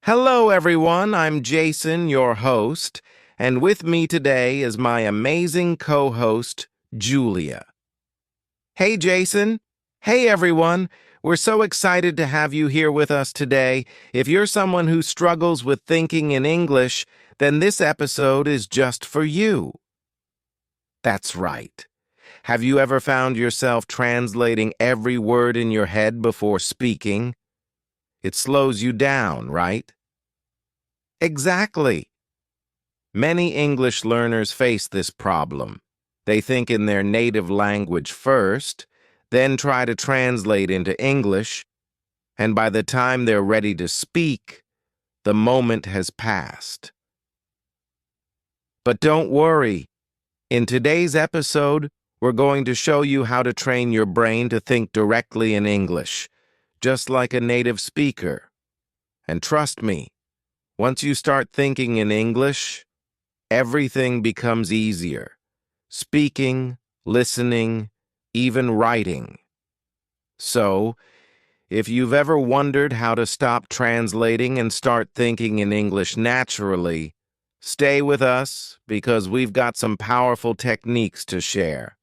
Hello, everyone. I'm Jason, your host, and with me today is my amazing co-host, Julia. Hey, Jason. Hey, everyone. We're so excited to have you here with us today. If you're someone who struggles with thinking in English, then this episode is just for you. That's right. Have you ever found yourself translating every word in your head before speaking? It slows you down, right? Exactly. Many English learners face this problem. They think in their native language first, then try to translate into English, and by the time they're ready to speak, the moment has passed. But don't worry. In today's episode, we're going to show you how to train your brain to think directly in English, just like a native speaker. And trust me, once you start thinking in English, everything becomes easier. Speaking, listening, even writing. So, if you've ever wondered how to stop translating and start thinking in English naturally, stay with us because we've got some powerful techniques to share.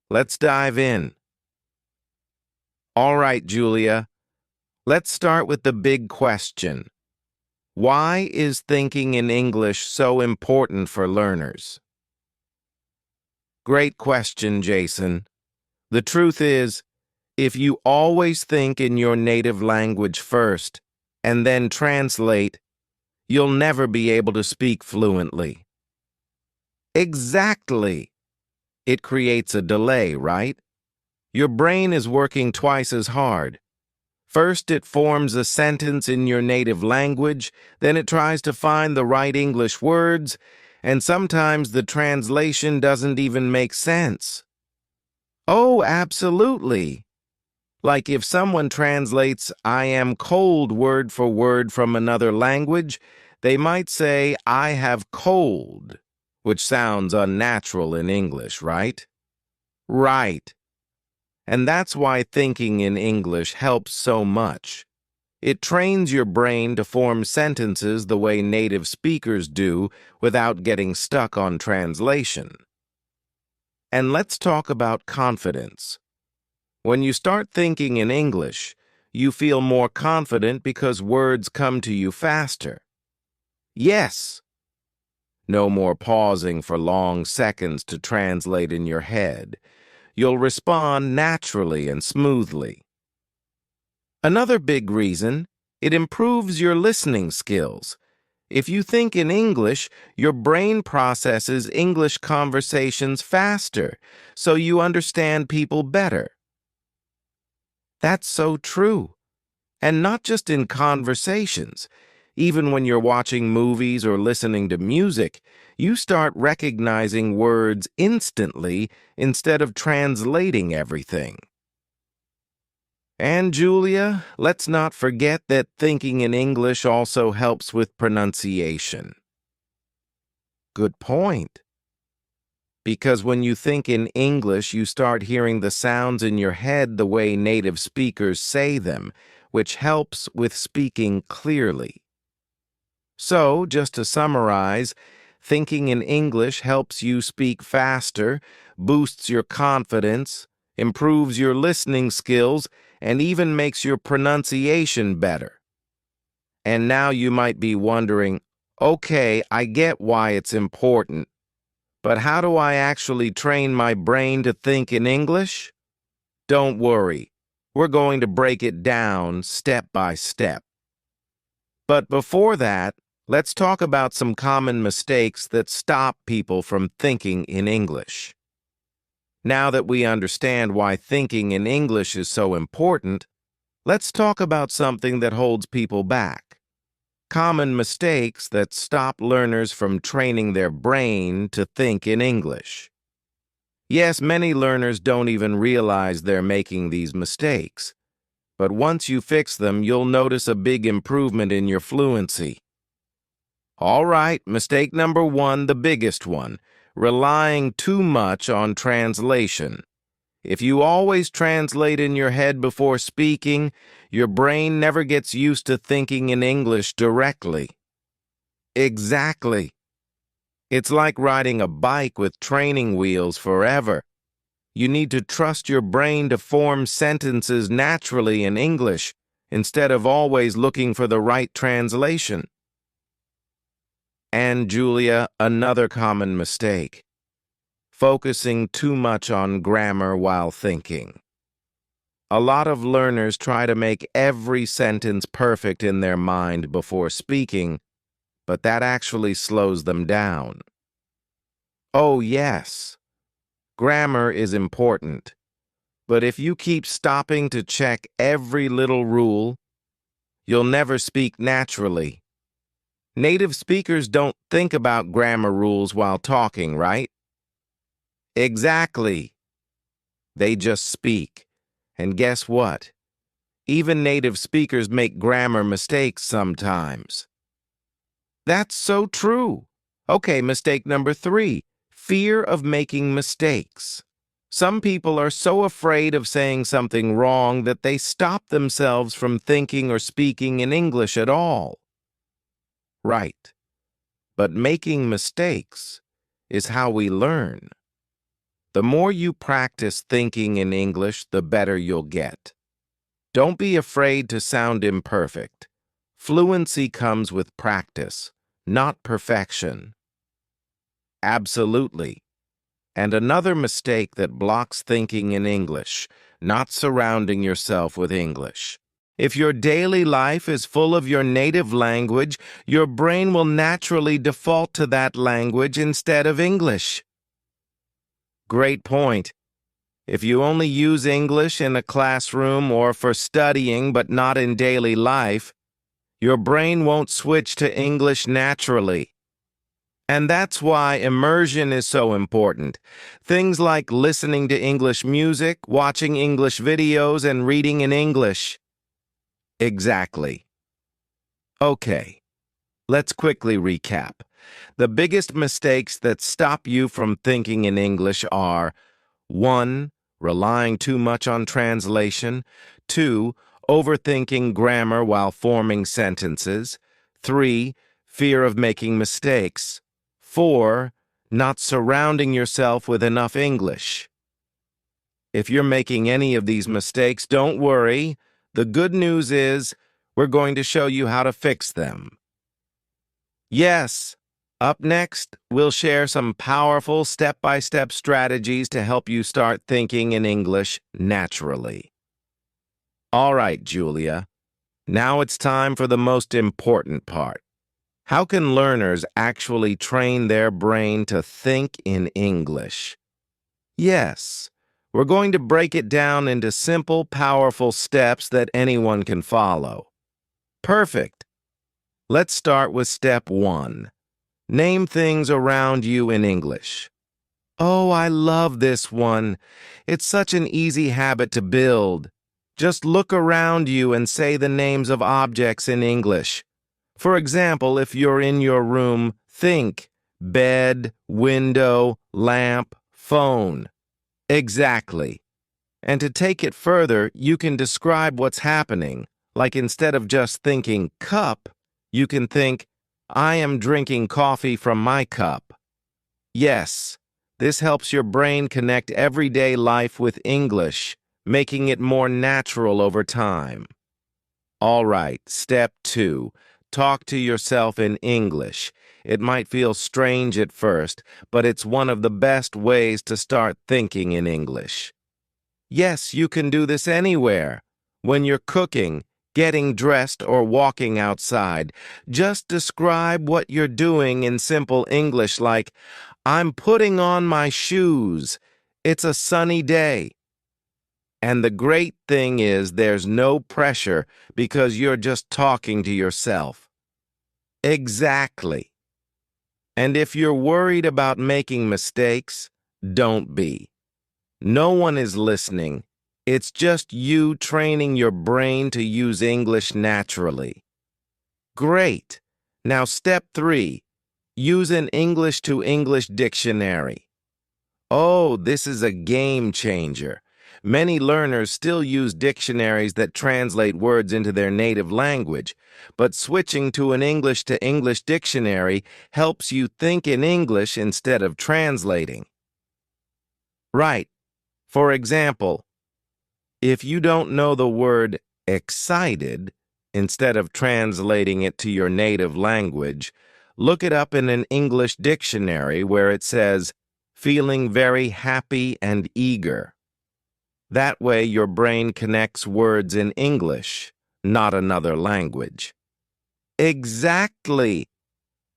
Let's dive in. All right, Julia, let's start with the big question. Why is thinking in English so important for learners? Great question, Jason. The truth is, if you always think in your native language first and then translate, you'll never be able to speak fluently. Exactly. It creates a delay, right? Your brain is working twice as hard. First, it forms a sentence in your native language, then it tries to find the right English words, and sometimes the translation doesn't even make sense. Oh, absolutely. Like if someone translates I am cold word for word from another language, they might say I have cold, which sounds unnatural in English, right? Right. And that's why thinking in English helps so much. It trains your brain to form sentences the way native speakers do without getting stuck on translation. And let's talk about confidence. When you start thinking in English, you feel more confident because words come to you faster. Yes. No more pausing for long seconds to translate in your head. You'll respond naturally and smoothly. Another big reason, it improves your listening skills. If you think in English, your brain processes English conversations faster, so you understand people better. That's so true. And not just in conversations. Even when you're watching movies or listening to music, you start recognizing words instantly instead of translating everything. And Julia, let's not forget that thinking in English also helps with pronunciation. Good point. Because when you think in English, you start hearing the sounds in your head the way native speakers say them, which helps with speaking clearly. So, just to summarize, thinking in English helps you speak faster, boosts your confidence, improves your listening skills, and even makes your pronunciation better. And now you might be wondering, okay, I get why it's important, but how do I actually train my brain to think in English? Don't worry, we're going to break it down step by step. But before that, let's talk about some common mistakes that stop people from thinking in English. Now that we understand why thinking in English is so important, let's talk about something that holds people back. Common mistakes that stop learners from training their brain to think in English. Yes, many learners don't even realize they're making these mistakes. But once you fix them, you'll notice a big improvement in your fluency. All right, mistake number one, the biggest one, relying too much on translation. If you always translate in your head before speaking, your brain never gets used to thinking in English directly. Exactly. It's like riding a bike with training wheels forever. You need to trust your brain to form sentences naturally in English instead of always looking for the right translation. And Julia, another common mistake: focusing too much on grammar while thinking. A lot of learners try to make every sentence perfect in their mind before speaking, but that actually slows them down. Oh, yes, grammar is important, but if you keep stopping to check every little rule, you'll never speak naturally. Native speakers don't think about grammar rules while talking, right? Exactly. They just speak. And guess what? Even native speakers make grammar mistakes sometimes. That's so true. Okay, mistake number 3, fear of making mistakes. Some people are so afraid of saying something wrong that they stop themselves from thinking or speaking in English at all. Right. But making mistakes is how we learn. The more you practice thinking in English, the better you'll get. Don't be afraid to sound imperfect. Fluency comes with practice, not perfection. Absolutely. And another mistake that blocks thinking in English: not surrounding yourself with English. If your daily life is full of your native language, your brain will naturally default to that language instead of English. Great point. If you only use English in a classroom or for studying but not in daily life, your brain won't switch to English naturally. And that's why immersion is so important. Things like listening to English music, watching English videos, and reading in English. Exactly. Okay, let's quickly recap. The biggest mistakes that stop you from thinking in English are: 1. Relying too much on translation. 2. Overthinking grammar while forming sentences. 3. Fear of making mistakes. 4. Not surrounding yourself with enough English. If you're making any of these mistakes, don't worry. The good news is we're going to show you how to fix them. Yes. Up next, we'll share some powerful step-by-step strategies to help you start thinking in English naturally. All right, Julia. Now it's time for the most important part. How can learners actually train their brain to think in English? Yes, we're going to break it down into simple, powerful steps that anyone can follow. Perfect. Let's start with step 1. Name things around you in English. Oh, I love this one. It's such an easy habit to build. Just look around you and say the names of objects in English. For example, if you're in your room, think bed, window, lamp, phone. Exactly. And to take it further, you can describe what's happening. Like, instead of just thinking cup, you can think, I am drinking coffee from my cup. Yes, this helps your brain connect everyday life with English, making it more natural over time. All right, step 2. Talk to yourself in English. It might feel strange at first, but it's one of the best ways to start thinking in English. Yes, you can do this anywhere. When you're cooking, getting dressed, or walking outside, just describe what you're doing in simple English like, I'm putting on my shoes. It's a sunny day. And the great thing is there's no pressure because you're just talking to yourself. Exactly. And if you're worried about making mistakes, don't be. No one is listening. It's just you training your brain to use English naturally. Great. Now step 3. Use an English to English dictionary. Oh, this is a game changer. Many learners still use dictionaries that translate words into their native language, but switching to an English-to-English dictionary helps you think in English instead of translating. Right. For example, if you don't know the word excited, instead of translating it to your native language, look it up in an English dictionary where it says, feeling very happy and eager. That way your brain connects words in English, not another language. Exactly.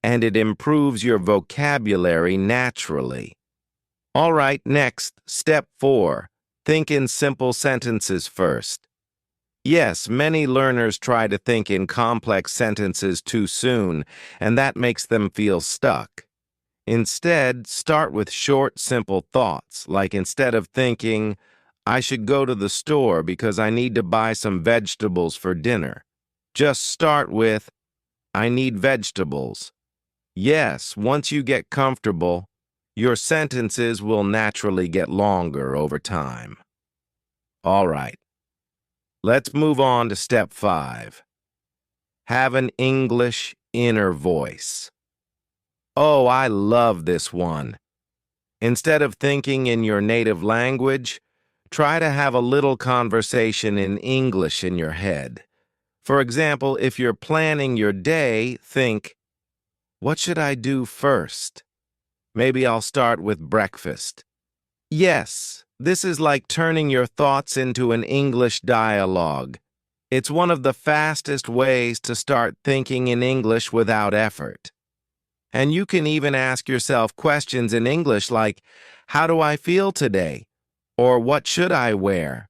And it improves your vocabulary naturally. All right, next, step 4. Think in simple sentences first. Yes, many learners try to think in complex sentences too soon, and that makes them feel stuck. Instead, start with short, simple thoughts, like instead of thinking, I should go to the store because I need to buy some vegetables for dinner. Just start with, I need vegetables. Yes, once you get comfortable, your sentences will naturally get longer over time. All right, let's move on to step 5. Have an English inner voice. Oh, I love this one. Instead of thinking in your native language, try to have a little conversation in English in your head. For example, if you're planning your day, think, what should I do first? Maybe I'll start with breakfast. Yes, this is like turning your thoughts into an English dialogue. It's one of the fastest ways to start thinking in English without effort. And you can even ask yourself questions in English like, how do I feel today? Or what should I wear?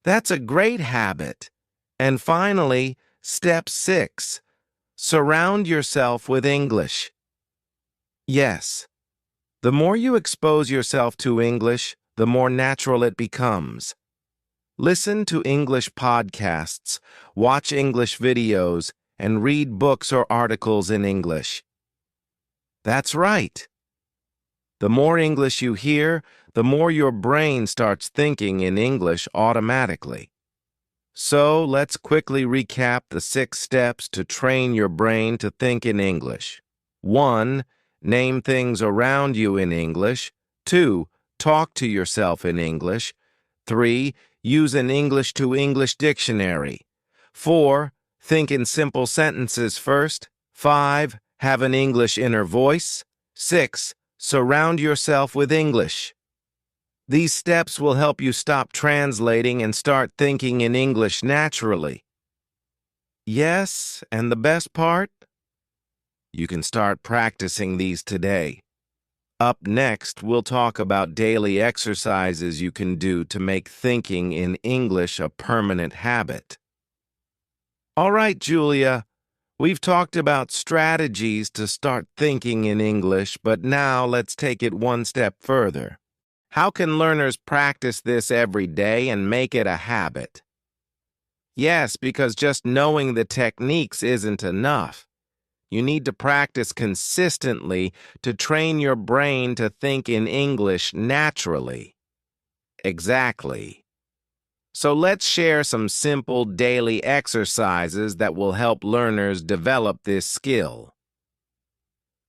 That's a great habit. And finally, step 6. Surround yourself with English. Yes, the more you expose yourself to English, the more natural it becomes. Listen to English podcasts, watch English videos, and read books or articles in English. That's right. The more English you hear, the more your brain starts thinking in English automatically. So let's quickly recap the 6 steps to train your brain to think in English. 1. Name things around you in English. 2. Talk to yourself in English. 3. Use an English-to-English dictionary. 4. Think in simple sentences first. 5. Have an English inner voice. 6. Surround yourself with English. These steps will help you stop translating and start thinking in English naturally. Yes, and the best part? You can start practicing these today. Up next, we'll talk about daily exercises you can do to make thinking in English a permanent habit. All right, Julia, we've talked about strategies to start thinking in English, but now let's take it one step further. How can learners practice this every day and make it a habit? Yes, because just knowing the techniques isn't enough. You need to practice consistently to train your brain to think in English naturally. Exactly. So let's share some simple daily exercises that will help learners develop this skill.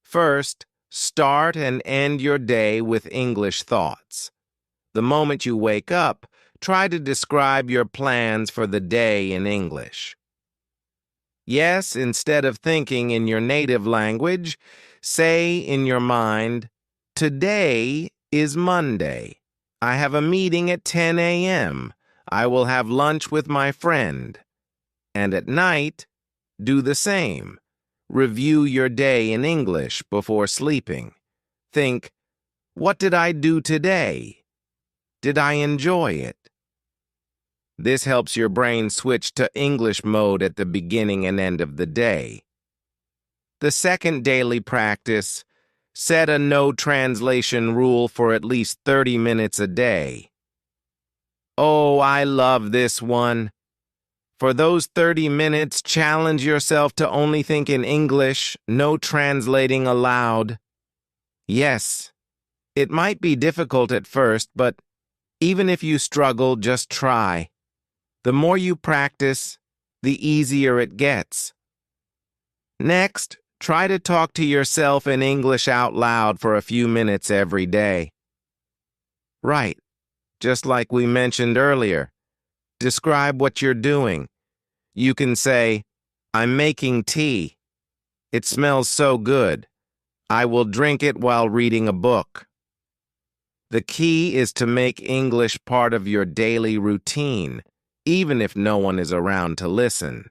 First, start and end your day with English thoughts. The moment you wake up, try to describe your plans for the day in English. Yes, instead of thinking in your native language, say in your mind, today is Monday. I have a meeting at 10 a.m. I will have lunch with my friend. And at night, do the same. Review your day in English before sleeping. Think, what did I do today? Did I enjoy it? This helps your brain switch to English mode at the beginning and end of the day. The second daily practice, set a no translation rule for at least 30 minutes a day. Oh, I love this one. For those 30 minutes, challenge yourself to only think in English, no translating allowed. Yes, it might be difficult at first, but Even if you struggle, just try. The more you practice, the easier it gets. Next, try to talk to yourself in English out loud for a few minutes every day. Right, just like we mentioned earlier. Describe what you're doing. You can say, "I'm making tea. It smells so good. I will drink it while reading a book." The key is to make English part of your daily routine, even if no one is around to listen.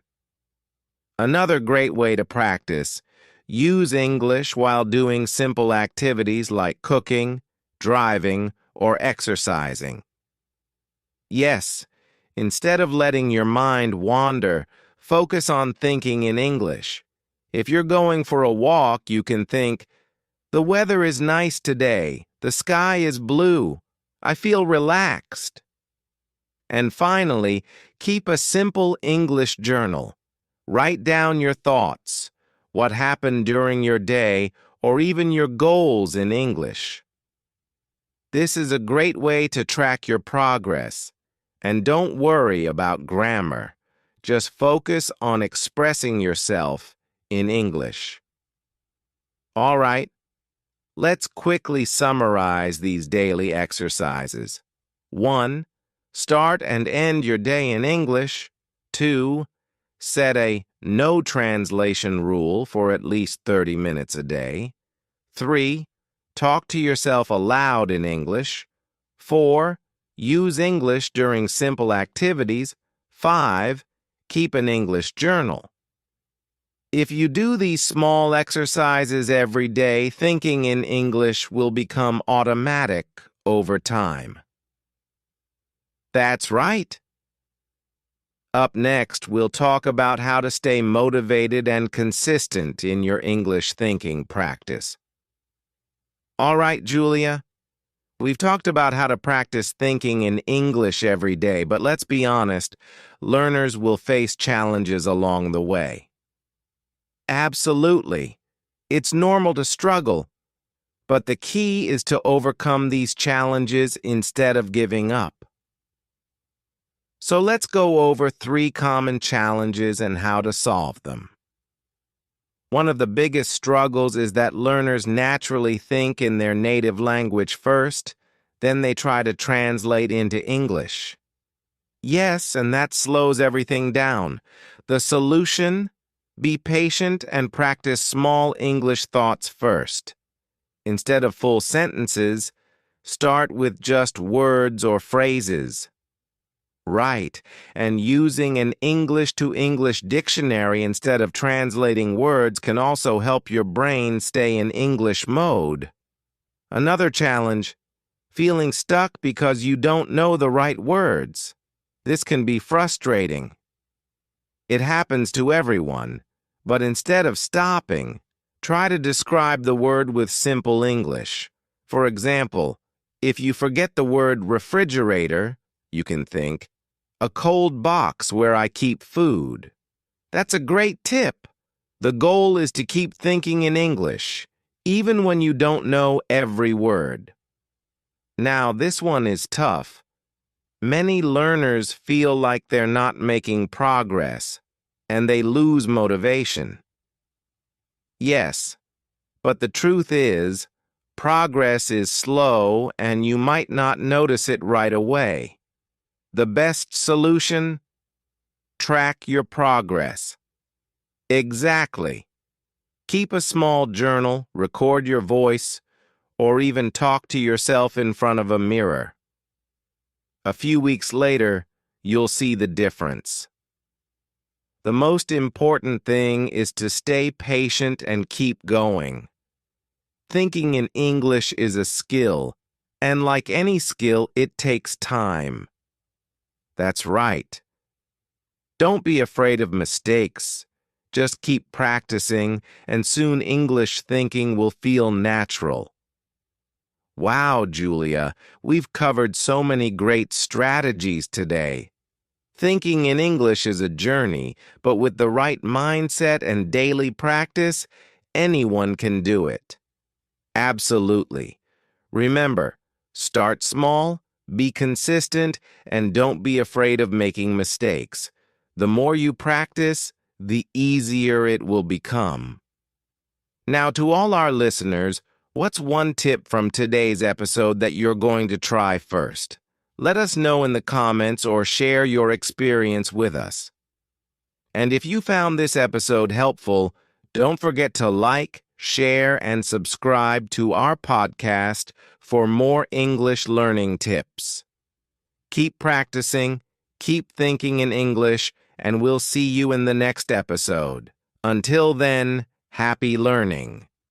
Another great way to practice: use English while doing simple activities like cooking, driving, or exercising. Yes, instead of letting your mind wander, focus on thinking in English. If you're going for a walk, you can think, "The weather is nice today. The sky is blue. I feel relaxed." And finally, keep a simple English journal. Write down your thoughts, what happened during your day, or even your goals in English. This is a great way to track your progress. And don't worry about grammar. Just focus on expressing yourself in English. All right, let's quickly summarize these daily exercises. 1. Start and end your day in English. 2. Set a no translation rule for at least 30 minutes a day. 3. Talk to yourself aloud in English. 4. Use English during simple activities. 5. Keep an English journal. If you do these small exercises every day, thinking in English will become automatic over time. That's right. Up next, we'll talk about how to stay motivated and consistent in your English thinking practice. All right, Julia. We've talked about how to practice thinking in English every day, but let's be honest, learners will face challenges along the way. Absolutely. It's normal to struggle, but the key is to overcome these challenges instead of giving up. So let's go over 3 common challenges and how to solve them. One of the biggest struggles is that learners naturally think in their native language first, then they try to translate into English. Yes, and that slows everything down. The solution? Be patient and practice small English thoughts first. Instead of full sentences, start with just words or phrases. Right, and using an English-to-English dictionary instead of translating words can also help your brain stay in English mode. Another challenge: feeling stuck because you don't know the right words. This can be frustrating. It happens to everyone, but instead of stopping, try to describe the word with simple English. For example, if you forget the word refrigerator, you can think, "A cold box where I keep food." That's a great tip. The goal is to keep thinking in English, even when you don't know every word. Now, this one is tough. Many learners feel like they're not making progress, and they lose motivation. Yes, but the truth is, progress is slow and you might not notice it right away. The best solution? Track your progress. Exactly. Keep a small journal, record your voice, or even talk to yourself in front of a mirror. A few weeks later, you'll see the difference. The most important thing is to stay patient and keep going. Thinking in English is a skill, and like any skill, it takes time. That's right. Don't be afraid of mistakes. Just keep practicing, and soon English thinking will feel natural. Wow, Julia, we've covered so many great strategies today. Thinking in English is a journey, but with the right mindset and daily practice, anyone can do it. Absolutely. Remember, start small, Be consistent and don't be afraid of making mistakes. The more you practice, the easier it will become. Now, to all our listeners, what's one tip from today's episode that you're going to try first? Let us know in the comments or share your experience with us. And if you found this episode helpful, don't forget to like, share, and subscribe to our podcast for more English learning tips. Keep practicing, keep thinking in English, and we'll see you in the next episode. Until then, happy learning.